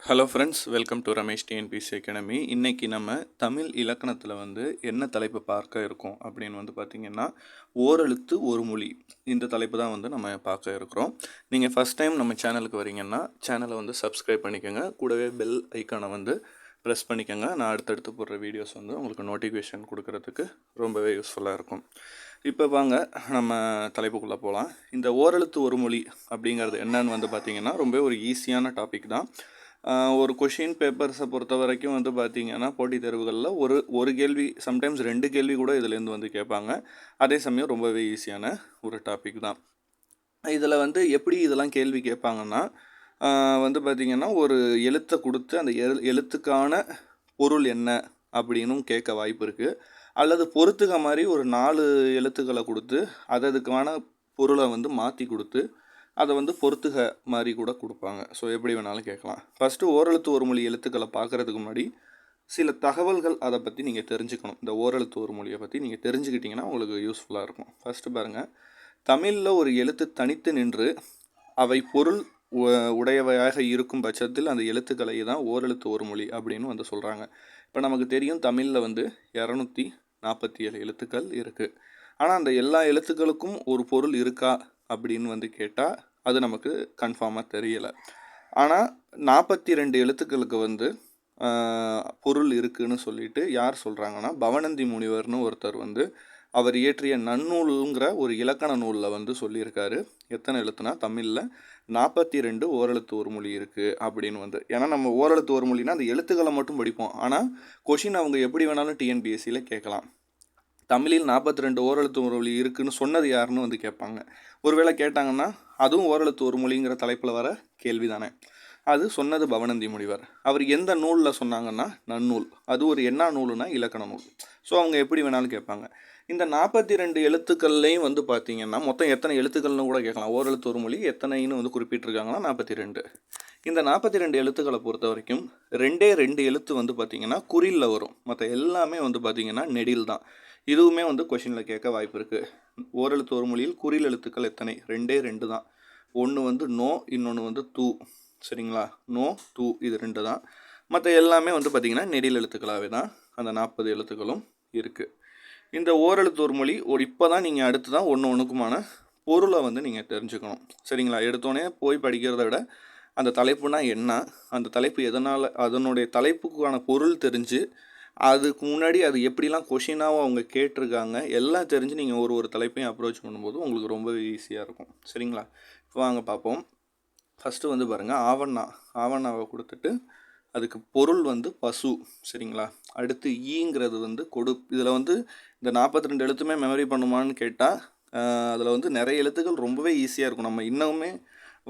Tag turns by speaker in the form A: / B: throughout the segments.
A: Hello friends, welcome to Ramesh TNPSC academy. இன்றைக்கி நம்ம தமிழ் இலக்கணத்தில் என்ன தலைப்பு பார்க்க இருக்கோம் அப்படின்னு பார்த்திங்கன்னா, ஓரெழுத்து ஒரு மொழி. இந்த தலைப்பு தான் நம்ம பார்க்க இருக்கிறோம். நீங்கள் ஃபஸ்ட் டைம் நம்ம சேனலுக்கு வரீங்கன்னா சேனலை சப்ஸ்கிரைப் பண்ணிக்கோங்க. கூடவே பெல் ஐக்கானை ப்ரெஸ் பண்ணிக்கோங்க. நான் அடுத்தடுத்து போடுற வீடியோஸ் உங்களுக்கு நோட்டிஃபிகேஷன் கொடுக்கறதுக்கு ரொம்பவே யூஸ்ஃபுல்லாக இருக்கும். இப்போ வாங்க நம்ம தலைப்புக்குள்ளே போகலாம். இந்த ஓரெழுத்து ஒரு மொழி அப்படிங்கிறது என்னன்னு பார்த்திங்கன்னா, ரொம்ப ஒரு ஈஸியான டாபிக் தான். ஒரு கொஷின் பேப்பர்ஸை பொறுத்த வரைக்கும் பார்த்திங்கன்னா, போட்டித் தேர்வுகளில் ஒரு கேள்வி, சம்டைம்ஸ் 2 கேள்வி கூட இதுலேருந்து கேட்பாங்க. அதே சமயம் ரொம்பவே ஈஸியான ஒரு டாபிக் தான். இதில் எப்படி இதெல்லாம் கேள்வி கேட்பாங்கன்னா, பார்த்திங்கன்னா, ஒரு எழுத்தை கொடுத்து அந்த எழுத்துக்கான பொருள் என்ன அப்படின்னும் கேட்க வாய்ப்பு இருக்குது. அல்லது பொறுத்துக்க மாதிரி ஒரு 4 எழுத்துக்களை கொடுத்து அதுக்கான பொருளை மாற்றி கொடுத்து அதை பொறுத்துக மாதிரி கூட கொடுப்பாங்க. ஸோ எப்படி வேணாலும் கேட்கலாம். ஃபஸ்ட்டு ஓரெழுத்து ஒரு மொழி எழுத்துக்களை பார்க்குறதுக்கு முன்னாடி சில தகவல்கள் அதை பற்றி நீங்கள் தெரிஞ்சுக்கணும். இந்த ஓரெழுத்து ஒரு மொழியை பற்றி நீங்கள் தெரிஞ்சுக்கிட்டிங்கன்னா உங்களுக்கு யூஸ்ஃபுல்லாக இருக்கும். ஃபஸ்ட்டு பாருங்கள், தமிழில் ஒரு எழுத்து தனித்து நின்று அவை பொருள் உடையவையாக இருக்கும் பட்சத்தில் அந்த எழுத்துக்களை தான் ஓரெழுத்து ஒரு மொழி அப்படின்னு சொல்கிறாங்க. இப்போ நமக்கு தெரியும், தமிழில் 247 எழுத்துக்கள் இருக்குது. ஆனால் அந்த எல்லா எழுத்துக்களுக்கும் ஒரு பொருள் இருக்கா அப்படின்னு கேட்டால் அது நமக்கு கன்ஃபார்மாக தெரியலை. ஆனால் 42 எழுத்துக்களுக்கு பொருள் இருக்குதுன்னு சொல்லிட்டு யார் சொல்கிறாங்கன்னா, பவணந்தி முனிவர்னு ஒருத்தர் அவர் இயற்றிய நன்னூலுங்கிற ஒரு இலக்கண நூலில் சொல்லியிருக்காரு. எத்தனை எழுத்துனா தமிழில் 42 ஓரெழுத்து ஒரு மொழி இருக்குது அப்படின்னு ஏன்னா நம்ம ஓரெழுத்து ஒரு மொழினா அந்த எழுத்துக்களை மட்டும் படிப்போம். ஆனால் கொஷின் அவங்க எப்படி வேணாலும் டிஎன்பிஎஸ்சியில் கேட்கலாம். தமிழில் 42 ஓரெழுத்து ஒரு மொழி இருக்குதுன்னு சொன்னது யாருன்னு கேட்பாங்க. ஒருவேளை கேட்டாங்கன்னா அதுவும் ஓரெழுத்து ஒரு மொழிங்கிற தலைப்பில் வர கேள்வி தானே. அது சொன்னது பவணந்தி முனிவர். அவர் எந்த நூலில் சொன்னாங்கன்னா நன்னூல். அது ஒரு என்ன நூலுனா இலக்கண நூல். ஸோ அவங்க எப்படி வேணாலும் கேட்பாங்க. இந்த 42 எழுத்துக்கள்லையும் பார்த்திங்கன்னா மொத்தம் எத்தனை எழுத்துக்கள்னு கூட கேட்கலாம். ஓரெழுத்து ஒரு மொழி எத்தனைன்னு குறிப்பிட்டிருக்காங்கன்னா 42. இந்த 42 எழுத்துக்களை பொறுத்த வரைக்கும் 2 எழுத்து பார்த்திங்கன்னா குறிலில் வரும். மற்ற எல்லாமே பார்த்திங்கன்னா நெடில் தான். இதுவுமே கொஷினில் கேட்க வாய்ப்பு இருக்குது. ஓரெழுத்து ஒரு மொழியில் குறில் எழுத்துக்கள் எத்தனை? 2 தான். ஒன்று நோ, இன்னொன்று தூ. சரிங்களா? நோ, தூ, இது 2 தான். மற்ற எல்லாமே பார்த்திங்கன்னா நெடில் எழுத்துக்களாகவே தான் அந்த 40 எழுத்துக்களும் இருக்குது. இந்த ஓரெழுத்து ஒரு மொழி இப்போ தான் நீங்கள் அடுத்து தான் ஒன்றுக்குமான பொருளை நீங்கள் தெரிஞ்சுக்கணும். சரிங்களா? எடுத்தோடனே போய் படிக்கிறத விட அந்த தலைப்புனா என்ன, அந்த தலைப்பு எதனால், அதனுடைய தலைப்புக்கான பொருள் தெரிஞ்சு அதுக்கு முன்னாடி அது எப்படிலாம் கொஷினாகவும் அவங்க கேட்டிருக்காங்க எல்லாம் தெரிஞ்சு நீங்கள் ஒரு தலைப்பையும் அப்ரோச் பண்ணும்போது உங்களுக்கு ரொம்பவே ஈஸியாக இருக்கும். சரிங்களா? இப்போ வாங்க பார்ப்போம். ஃபஸ்ட்டு பாருங்கள், ஆவணாவை கொடுத்துட்டு அதுக்கு பொருள் பசு. சரிங்களா? அடுத்து ஈங்கிறது கொடு. இதில் இந்த 42 எழுத்துமே மெமரி பண்ணுமான்னு கேட்டால் அதில் நிறைய எழுத்துக்கள் ரொம்பவே ஈஸியாக இருக்கும். நம்ம இன்னுமே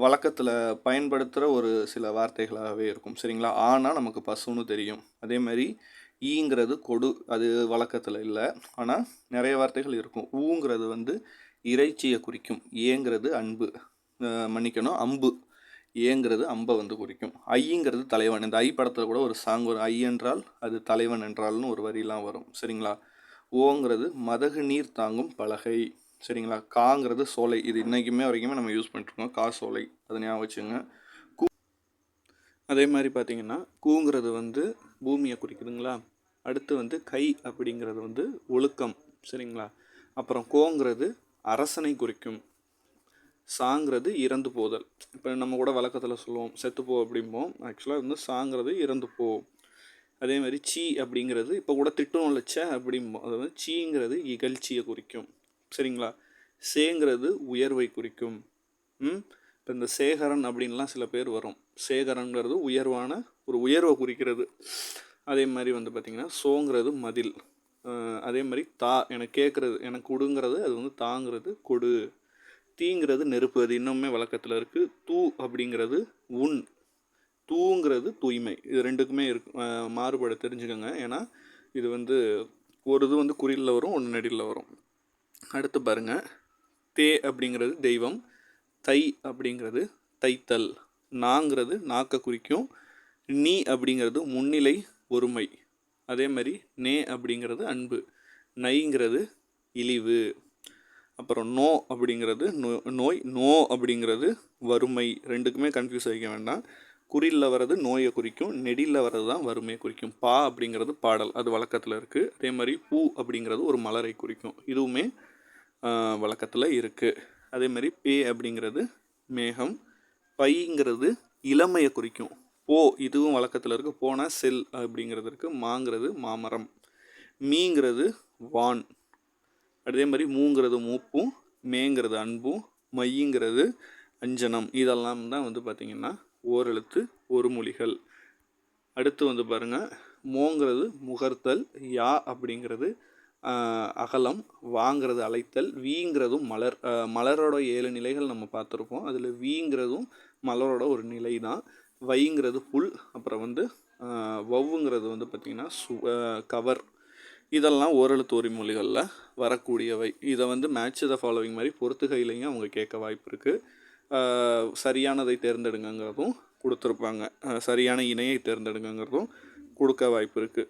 A: வழக்கத்தில் பயன்படுத்துகிற ஒரு சில வார்த்தைகளாகவே இருக்கும். சரிங்களா? ஆனால் நமக்கு பசுன்னு தெரியும். அதே மாதிரி ஈங்கிறது கொடு, அது வழக்கத்தில் இல்லை. ஆனால் நிறைய வார்த்தைகள் இருக்கும். ஊங்கிறது இறைச்சியை குறிக்கும். ஏங்கிறது அன்பு, மன்னிக்கணும், அம்பு. ஏங்கிறது அம்பை குறிக்கும். ஐங்கிறது தலைவன். இந்த ஐ படத்தில் கூட ஒரு சாங் வரும், ஐ என்றால் அது தலைவன் என்றால்னு ஒரு வரிலாம் வரும். சரிங்களா? ஓங்கிறது மதகு நீர் தாங்கும் பலகை. சரிங்களா? காங்கிறது சோலை. இது இன்றைக்குமே வரைக்குமே நம்ம யூஸ் பண்ணிட்டுருக்கோம், கா சோலை. அதை ஞாபகம் வச்சுங்க. அதே மாதிரி பார்த்திங்கன்னா கூங்கிறது பூமியை குறிக்குதுங்களா. அடுத்து கை அப்படிங்கிறது ஒழுக்கம். சரிங்களா? அப்புறம் கோங்கிறது அரசனை குறிக்கும். சாங்கிறது இறந்து போதல். இப்போ நம்ம கூட வழக்கத்தில் சொல்லுவோம் செத்துப்போ அப்படிம்போம். ஆக்சுவலாக சாங்கிறது இறந்து போ. அதே மாதிரி சீ அப்படிங்கிறது இப்போ கூட திட்டம் இல்லச்ச அப்படிம்போம். அது சீங்கிறது இகழ்ச்சியை குறிக்கும். சரிங்களா? சேங்கிறது உயர்வை குறிக்கும். இப்போ இந்த சேகரன் அப்படின்லாம் சில பேர் வரும். சேகரன்கிறது உயர்வான ஒரு உயர்வை குறிக்கிறது. அதே மாதிரி பார்த்திங்கன்னா சோங்கிறது மதில். அதே மாதிரி தா எனக்கு கேட்குறது, எனக்கு கொடுங்கிறது, அது தாங்கிறது கொடு. தீங்கிறது நெருப்பு, அது இன்னுமே வழக்கத்தில் இருக்குது. தூ அப்படிங்கிறது உன். தூங்கிறது தூய்மை. இது 2க்குமே இருக்கு, மாறுபாடு தெரிஞ்சுக்கோங்க. ஏன்னா இது ஒரு இது குறிலில் வரும், ஒன்று நெடிலில் வரும். அடுத்து பாருங்கள், தே அப்படிங்கிறது தெய்வம். தை அப்படிங்கிறது தைத்தல். நாங்கிறது நாக்க குறிக்கும். நீ அப்படிங்கிறது முன்னிலை, ஒருமை. அதே மாதிரி நே அப்படிங்கிறது அன்பு. நைங்கிறது இழிவு. அப்புறம் நோ அப்படிங்கிறது நோய். நோ அப்படிங்கிறது வறுமை. 2க்குமே கன்ஃபியூஸ் ஆகிக்க வேண்டாம். குறில்ல வர்றது நோயை குறிக்கும், நெடில்ல வர்றது தான் வறுமையை குறிக்கும். பா அப்படிங்கிறது பாடல், அது வழக்கத்தில் இருக்குது. அதே மாதிரி பூ அப்படிங்கிறது ஒரு மலரை குறிக்கும், இதுவுமே வழக்கத்தில் இருக்குது. அதே மாதிரி பே அப்படிங்கிறது மேகம், பைங்கிறது இளமையை குறிக்கும். போ இதுவும் வழக்கத்தில் இருக்குது, போனால் செல் அப்படிங்கிறது இருக்குது. மாங்கிறது மாமரம், மீங்கிறது வான். அதே மாதிரி மூங்கிறது மூப்பும், மேங்கிறது அன்பும், மைங்கிறது அஞ்சனம். இதெல்லாம் தான் வந்து பார்த்திங்கன்னா ஓரெழுத்து ஒரு மொழிகள். அடுத்து வந்து பாருங்கள், மோங்கிறது முகர்த்தல், யா அப்படிங்கிறது அகலம், வாங்கிறது அழைத்தல், வீங்கிறதும் மலர். மலரோட 7 நிலைகள் நம்ம பார்த்துருப்போம், அதில் வீங்கிறதும் மலரோட ஒரு நிலை தான். வைங்கிறது புல், அப்புறம் வந்து வவ்வுங்கிறது வந்து பார்த்திங்கன்னா கவர். இதெல்லாம் ஓரெழுத்து ஒரு மொழிகளில் வரக்கூடியவை. இதை வந்து மேட்ச் த ஃபாலோவிங் மாதிரி பொறுத்துகையிலையும் அவங்க கேட்க வாய்ப்பு இருக்குது. சரியானதை தேர்ந்தெடுங்கிறதும் கொடுத்துருப்பாங்க, சரியான இணையை தேர்ந்தெடுங்கிறதும் கொடுக்க வாய்ப்பு இருக்குது.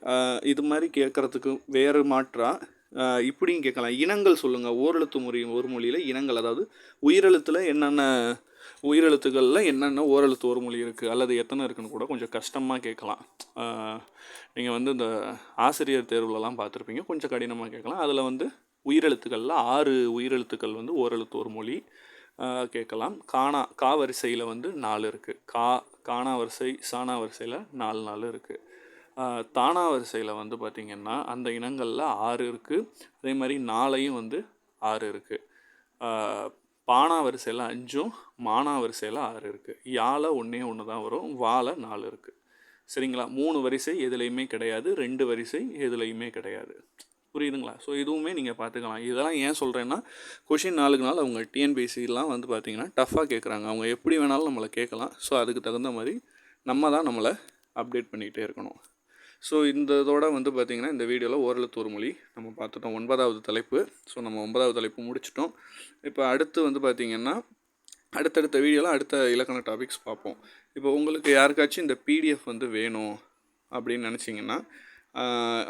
A: இது மாதிரி கேட்குறதுக்கு வேறு மாற்றாக இப்படியும் கேட்கலாம், இனங்கள் சொல்லுங்கள். ஓரெழுத்து ஒரு மொழியில் இனங்கள், அதாவது உயிரெழுத்தில் என்னென்ன உயிரெழுத்துக்களில் என்னென்ன ஓரெழுத்து ஒரு மொழி இருக்குது அல்லது எத்தனை இருக்குன்னு கூட கொஞ்சம் கஷ்டமாக கேட்கலாம். நீங்கள் வந்து இந்த ஆசிரியர் தேர்வுலலாம் பார்த்துருப்பீங்க, கொஞ்சம் கடினமாக கேட்கலாம். அதில் வந்து உயிரெழுத்துக்களில் 6 உயிரெழுத்துக்கள் வந்து ஓரெழுத்து ஒரு மொழி கேட்கலாம். கா வரிசையில் வந்து 4 இருக்குது. காணா வரிசை, சாணா வரிசையில் 4 இருக்குது. தானா வரிசையில் வந்து பார்த்திங்கன்னா அந்த இனங்களில் 6 இருக்குது. அதே மாதிரி நாளையும் வந்து 6 இருக்குது. பானா வரிசையில் 5ம், மானா வரிசையில் 6 இருக்குது. யாழ ஒன்று தான் வரும், வாழ 4 இருக்குது. சரிங்களா? 3 வரிசை எதுலேயுமே கிடையாது, 2 வரிசை எதுலேயுமே கிடையாது. புரியுதுங்களா? ஸோ இதுவுமே நீங்கள் பார்த்துக்கலாம். இதெல்லாம் ஏன் சொல்கிறேன்னா, கொஷின் நாளுக்கு நாள் அவங்க டிஎன்பிஎஸ்சிலாம் வந்து பார்த்திங்கன்னா டஃப்பாக கேட்குறாங்க. அவங்க எப்படி வேணாலும் நம்மளை கேட்கலாம். ஸோ அதுக்கு தகுந்த மாதிரி நம்ம தான் நம்மளை அப்டேட் பண்ணிகிட்டே இருக்கணும். ஸோ இந்த இதோட வந்து பார்த்திங்கன்னா இந்த வீடியோவில் ஓரெழுத்து ஒரு மொழி நம்ம பார்த்துட்டோம், 9வது தலைப்பு. ஸோ நம்ம 9வது தலைப்பு முடிச்சிட்டோம். இப்போ அடுத்து வந்து பார்த்திங்கன்னா அடுத்தடுத்த வீடியோவில் அடுத்த இலக்கண டாபிக்ஸ் பார்ப்போம். இப்போ உங்களுக்கு யாருக்காச்சும் இந்த பிடிஎஃப் வந்து வேணும் அப்படின்னு நினச்சிங்கன்னா,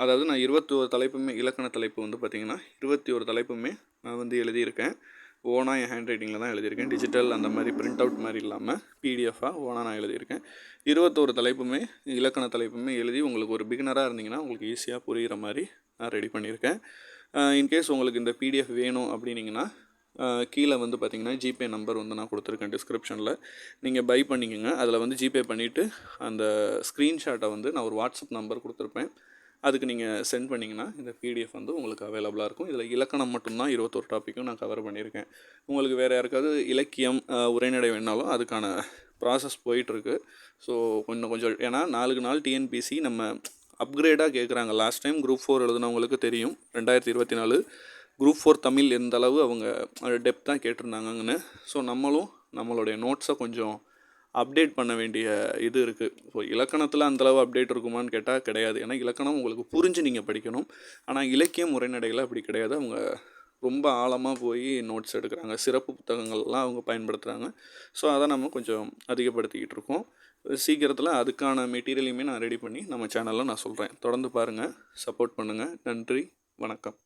A: அதாவது நான் 21 தலைப்புமே, இலக்கண தலைப்பு வந்து பார்த்திங்கன்னா 21 தலைப்புமே நான் வந்து எழுதியிருக்கேன். ஓனாக என் ஹேண்ட் ரைட்டிங்கில் தான் எழுதியிருக்கேன், டிஜிட்டல் அந்த மாதிரி பிரிண்ட் அவுட் மாதிரி இல்லாமல் பிடிஎஃபாக ஓனாக நான் எழுதியிருக்கேன். 21 தலைப்புமே, இலக்கண தலைப்புமே எழுதி உங்களுக்கு ஒரு பிகினராக இருந்தீங்கன்னா உங்களுக்கு ஈஸியாக புரிகிற மாதிரி நான் ரெடி பண்ணியிருக்கேன். இன்கேஸ் உங்களுக்கு இந்த பிடிஎஃப் வேணும் அப்படின்னிங்கன்னா கீழே வந்து பார்த்திங்கன்னா ஜிபே நம்பர் வந்து நான் கொடுத்துருக்கேன் டிஸ்கிரிப்ஷனில், நீங்கள் பை பண்ணிக்கோங்க. அதில் வந்து ஜிபே பண்ணிவிட்டு அந்த ஸ்க்ரீன்ஷாட்டை வந்து நான் ஒரு வாட்ஸ்அப் நம்பர் கொடுத்துருப்பேன், அதுக்கு நீங்கள் சென்ட் பண்ணிங்கன்னா இந்த பிடிஎஃப் வந்து உங்களுக்கு அவைலபிளாக இருக்கும். இதில் இலக்கணம் மட்டும்தான் 21 டாப்பிக்கும் நான் கவர் பண்ணியிருக்கேன். உங்களுக்கு வேறு யாருக்காவது இலக்கியம் உரைநடை வேணாலும் அதுக்கான ப்ராசஸ் போயிட்டுருக்கு. ஸோ கொஞ்சம் ஏன்னா நாளுக்கு நாள் டிஎன்பிசி நம்ம அப்கிரேடாக கேட்குறாங்க. லாஸ்ட் டைம் குரூப் 4 எழுதுனவங்களுக்கு தெரியும், 2024 குரூப் 4 தமிழ் எந்த அளவு அவங்க டெப்த்தாக கேட்டிருந்தாங்கன்னு. ஸோ நம்மளுடைய நோட்ஸை கொஞ்சம் அப்டேட் பண்ண வேண்டிய இது இருக்குது. ஸோ இலக்கணத்தில் அந்தளவு அப்டேட் இருக்குமான்னு கேட்டால் கிடையாது. ஏன்னா இலக்கணம் உங்களுக்கு புரிஞ்சு நீங்கள் படிக்கணும். ஆனால் இலக்கியம் உரைநடையில் அப்படி கிடையாது. அவங்க ரொம்ப ஆழமாக போய் நோட்ஸ் எடுக்கிறாங்க, சிறப்பு புத்தகங்கள்லாம் அவங்க பயன்படுத்துகிறாங்க. ஸோ அதை நம்ம கொஞ்சம் அதிகப்படுத்திக்கிட்டு இருக்கோம். சீக்கிரத்தில் அதுக்கான மெட்டீரியலையுமே நான் ரெடி பண்ணி நம்ம சேனலில் நான் சொல்கிறேன். தொடர்ந்து பாருங்கள், சப்போர்ட் பண்ணுங்கள். நன்றி, வணக்கம்.